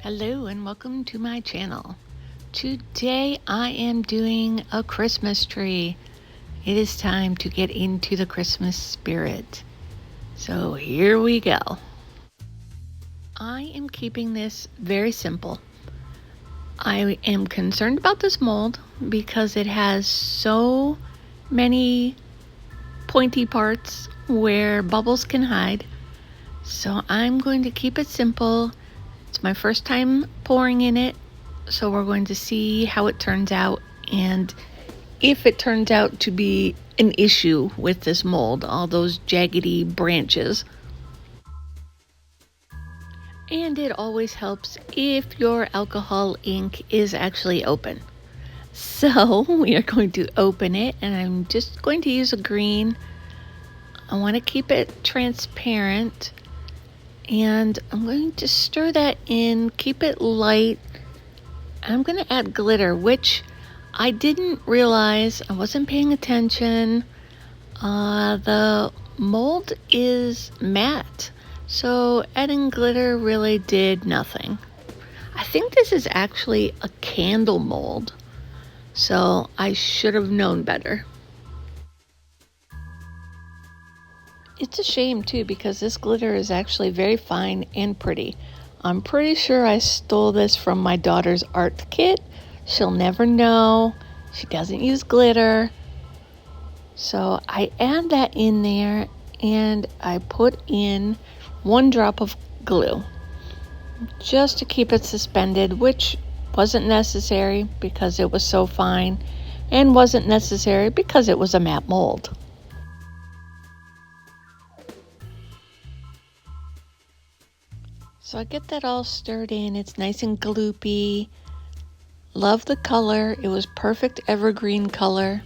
Hello and welcome to my channel. Today I am doing a Christmas tree. It is time to get into the Christmas spirit. So here we go. I am keeping this very simple. I am concerned about this mold because it has so many pointy parts where bubbles can hide. So I'm going to keep it simple. It's my first time pouring in it, so we're going to see how it turns out and if it turns out to be an issue with this mold, all those jaggedy branches. And it always helps if your alcohol ink is actually open. So we are going to open it, and I'm just going to use a green. I want to keep it transparent. And I'm going to stir that in, keep it light. I'm going to add glitter, which I didn't realize. I wasn't paying attention. The mold is matte, so adding glitter really did nothing. I think this is actually a candle mold, so I should have known better. It's a shame too, because this glitter is actually very fine and pretty. I'm pretty sure I stole this from my daughter's art kit. She'll never know. She doesn't use glitter. So I add that in there, and I put in 1 drop of glue just to keep it suspended, which wasn't necessary because it was so fine, and wasn't necessary because it was a matte mold. So I get that all stirred in. It's nice and gloopy. Love the color. It was perfect evergreen color.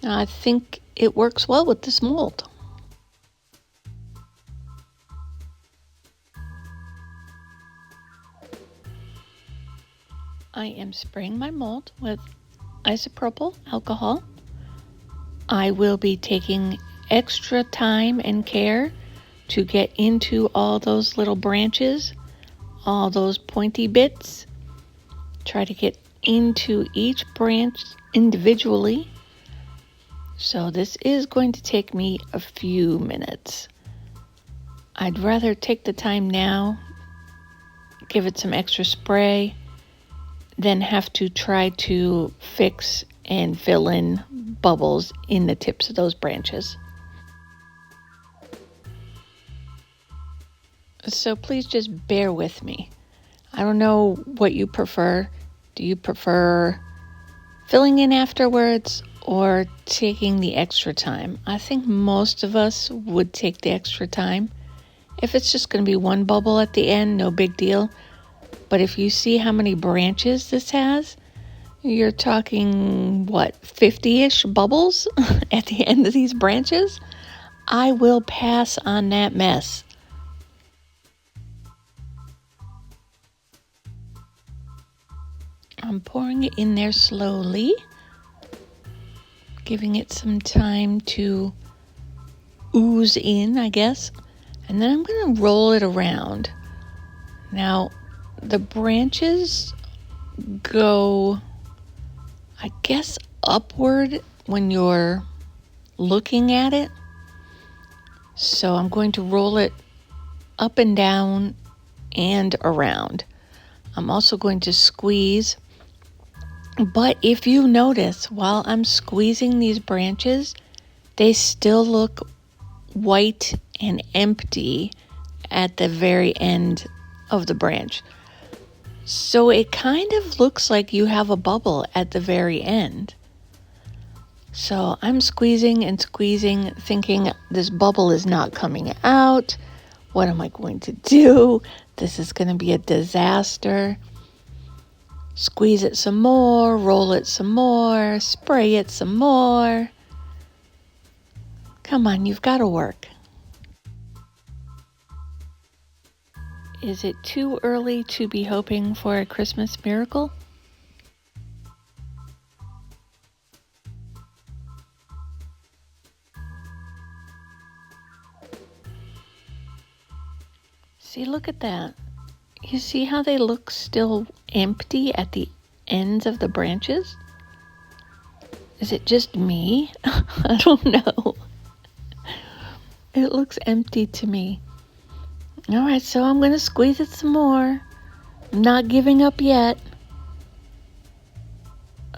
I think it works well with this mold. I am spraying my mold with isopropyl alcohol. I will be taking extra time and care to get into all those little branches, all those pointy bits. Try to get into each branch individually. So this is going to take me a few minutes. I'd rather take the time now, give it some extra spray, than have to try to fix and fill in bubbles in the tips of those branches. So please just bear with me. I don't know what you prefer. Do you prefer filling in afterwards or taking the extra time? I think most of us would take the extra time. If it's just going to be one bubble at the end, no big deal. But if you see how many branches this has, you're talking, 50-ish bubbles at the end of these branches? I will pass on that mess. I'm pouring it in there slowly, giving it some time to ooze in, I guess. And then I'm going to roll it around. Now, the branches go, I guess, upward when you're looking at it. So I'm going to roll it up and down and around. I'm also going to squeeze. But if you notice, while I'm squeezing these branches, they still look white and empty at the very end of the branch. So it kind of looks like you have a bubble at the very end. So I'm squeezing and squeezing, thinking this bubble is not coming out. What am I going to do? This is going to be a disaster. Squeeze it some more, roll it some more, spray it some more. Come on, you've got to work. Is it too early to be hoping for a Christmas miracle? See, look at that. You see how they look still empty at the ends of the branches? Is it just me? I don't know. It looks empty to me. All right, so I'm going to squeeze it some more. I'm not giving up yet.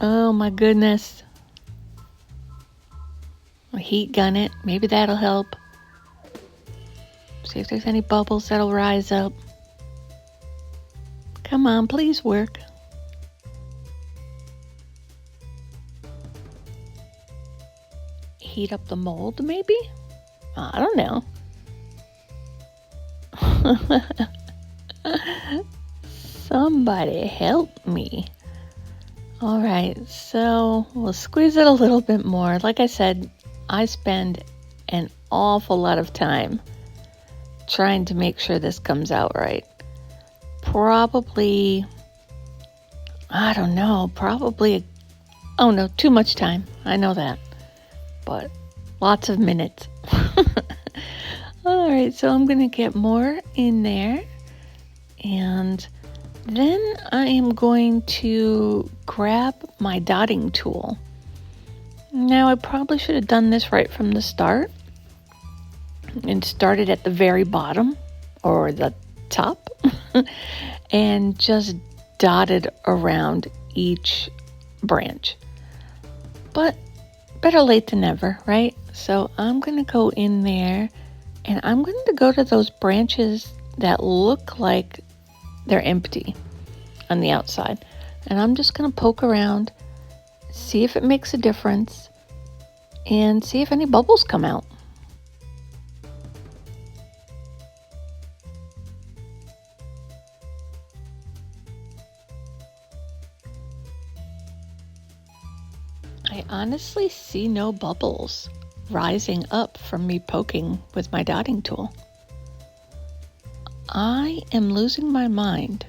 Oh my goodness. I'll heat gun it. Maybe that'll help. See if there's any bubbles that'll rise up. Come on, please work. Heat up the mold, maybe? I don't know. Somebody help me. All right, so we'll squeeze it a little bit more. Like I said, I spend an awful lot of time trying to make sure this comes out right. Probably, I don't know, oh no, too much time. I know that, but lots of minutes. All right, so I'm going to get more in there, and then I am going to grab my dotting tool. Now, I probably should have done this right from the start and started at the very bottom or the top and just dotted around each branch. But better late than never, right? So I'm going to go in there and I'm going to go to those branches that look like they're empty on the outside. And I'm just going to poke around, see if it makes a difference, and see if any bubbles come out. I honestly see no bubbles rising up from me poking with my dotting tool. I am losing my mind.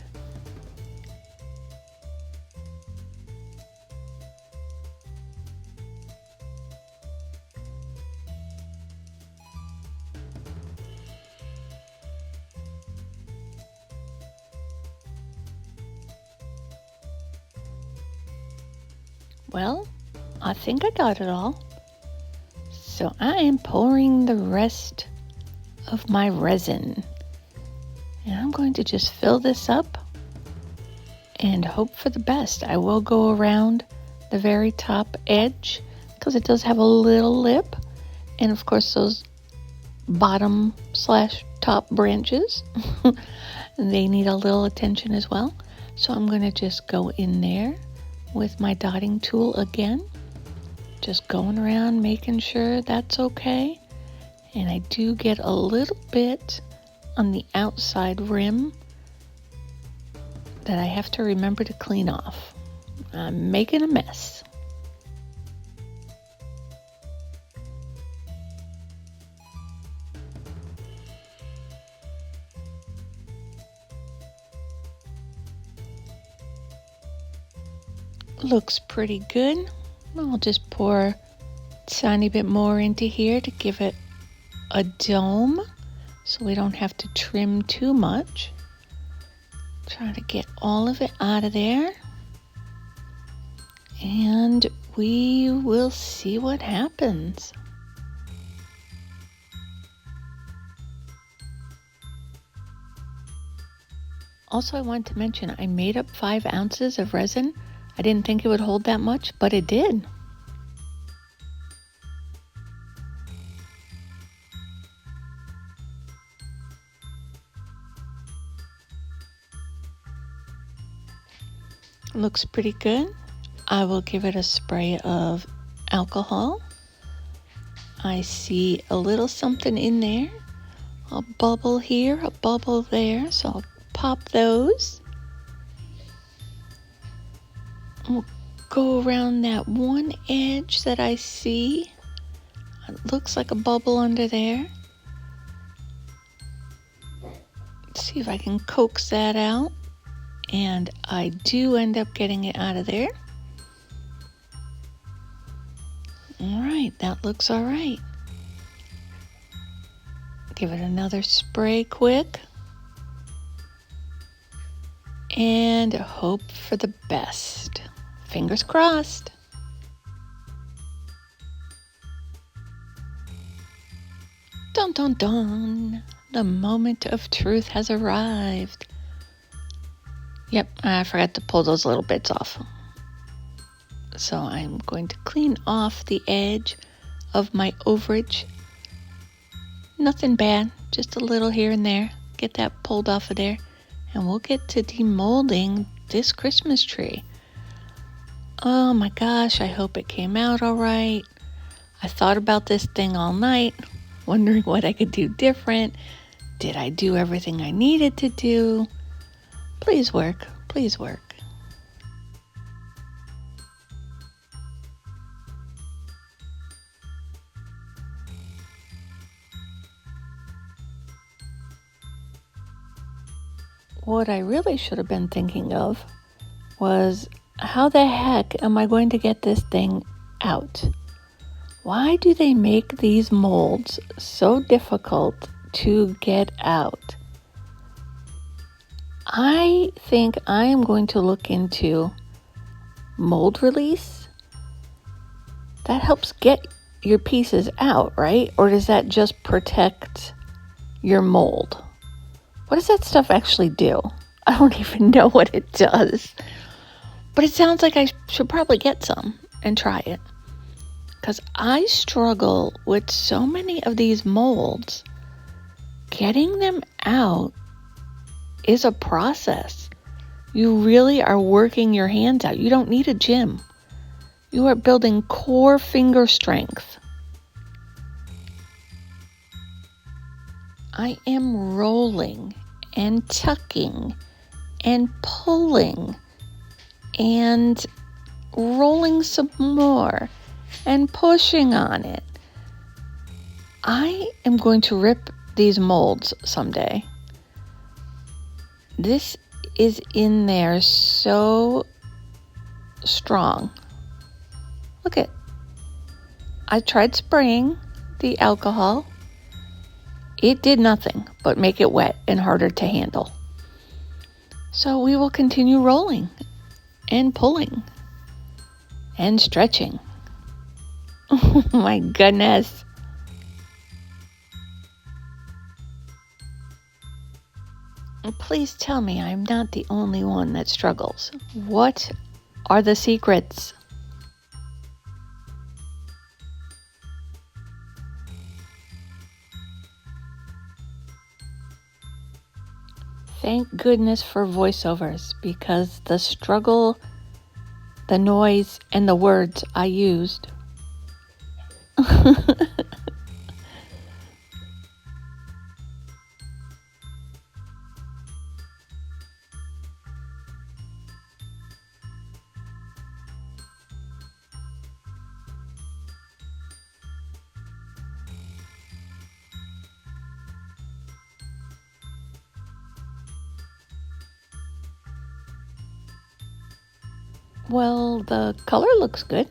Well, I think I got it all. So I am pouring the rest of my resin. And I'm going to just fill this up and hope for the best. I will go around the very top edge because it does have a little lip. And of course those bottom / top branches, they need a little attention as well. So I'm going to just go in there with my dotting tool again. Just going around making sure that's okay. And I do get a little bit on the outside rim that I have to remember to clean off. I'm making a mess. Looks pretty good. I'll just pour a tiny bit more into here to give it a dome so we don't have to trim too much. Try to get all of it out of there. And we will see what happens. Also, I wanted to mention I made up 5 ounces of resin. I didn't think it would hold that much, but it did. Looks pretty good. I will give it a spray of alcohol. I see a little something in there. A bubble here, a bubble there, so I'll pop those. We'll go around that one edge that I see. It looks like a bubble under there. Let's see if I can coax that out. And I do end up getting it out of there. All right, that looks all right. Give it another spray quick. and hope for the best. Fingers crossed. Dun dun dun! The moment of truth has arrived. Yep, I forgot to pull those little bits off. So I'm going to clean off the edge of my overage. Nothing bad, just a little here and there. Get that pulled off of there, and we'll get to demolding this Christmas tree. Oh my gosh, I hope it came out all right. I thought about this thing all night, wondering what I could do different. Did I do everything I needed to do? Please work, please work. What I really should have been thinking of was, how the heck am I going to get this thing out? Why do they make these molds so difficult to get out? I think I am going to look into mold release. That helps get your pieces out, right? Or does that just protect your mold? What does that stuff actually do? I don't even know what it does. But it sounds like I should probably get some and try it. Because I struggle with so many of these molds. Getting them out is a process. You really are working your hands out. You don't need a gym. You are building core finger strength. I am rolling and tucking and pulling and rolling some more and pushing on it. I am going to rip these molds someday. This is in there so strong. Look at, I tried spraying the alcohol. It did nothing but make it wet and harder to handle. So we will continue rolling and pulling and stretching. Oh my goodness. Please tell me I'm not the only one that struggles. What are the secrets? Thank goodness for voiceovers, because the struggle, the noise, and the words I used. Well, the color looks good.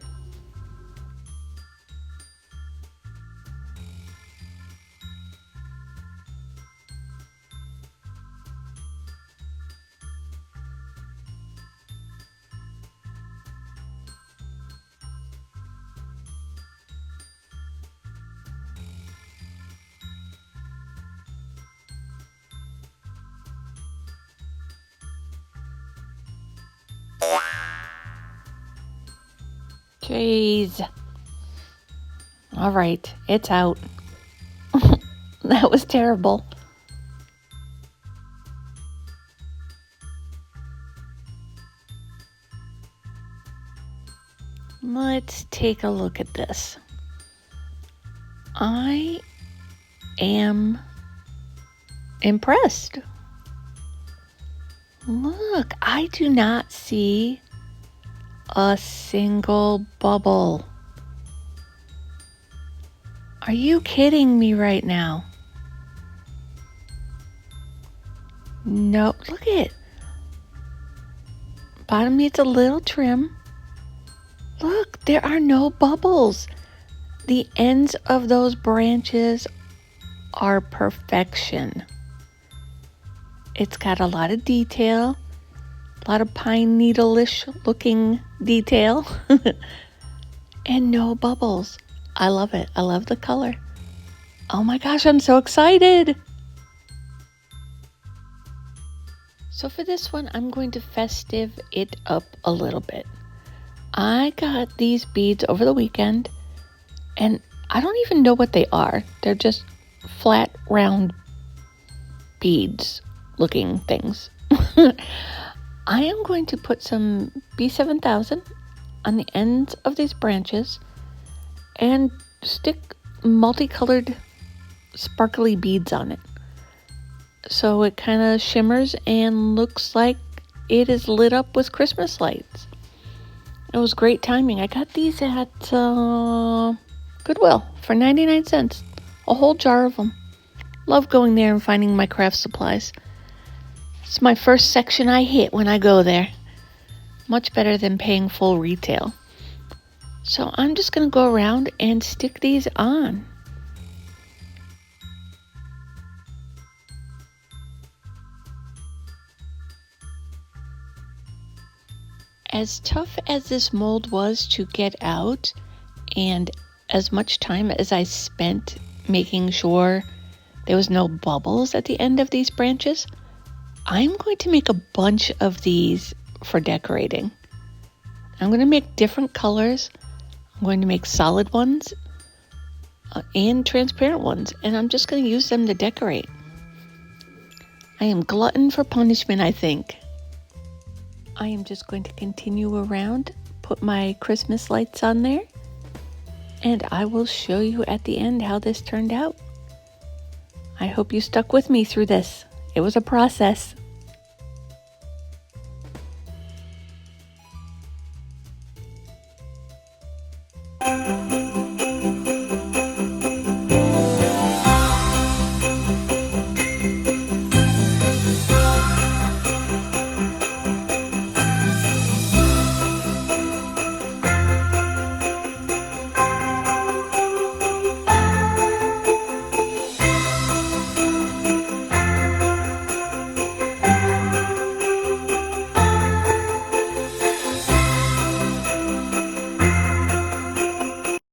Jeez. All right, it's out. That was terrible. Let's take a look at this. I am impressed. Look, I do not see a single bubble. Are you kidding me right now? No, look at it. Bottom needs a little trim. Look, there are no bubbles. The ends of those branches are perfection. It's got a lot of detail. A lot of pine needle-ish looking detail. And no bubbles. I love it. I love the color. Oh my gosh, I'm so excited. So for this one, I'm going to festive it up a little bit. I got these beads over the weekend, and I don't even know what they are. They're just flat, round beads looking things. I am going to put some B7000 on the ends of these branches and stick multicolored sparkly beads on it. So it kind of shimmers and looks like it is lit up with Christmas lights. It was great timing. I got these at Goodwill for 99 cents. A whole jar of them. Love going there and finding my craft supplies. It's my first section I hit when I go there. Much better than paying full retail. So I'm just going to go around and stick these on. As tough as this mold was to get out, and as much time as I spent making sure there was no bubbles at the end of these branches, I'm going to make a bunch of these for decorating. I'm going to make different colors. I'm going to make solid ones and transparent ones, and I'm just going to use them to decorate. I am glutton for punishment, I think. I am just going to continue around, put my Christmas lights on there, and I will show you at the end how this turned out. I hope you stuck with me through this. It was a process.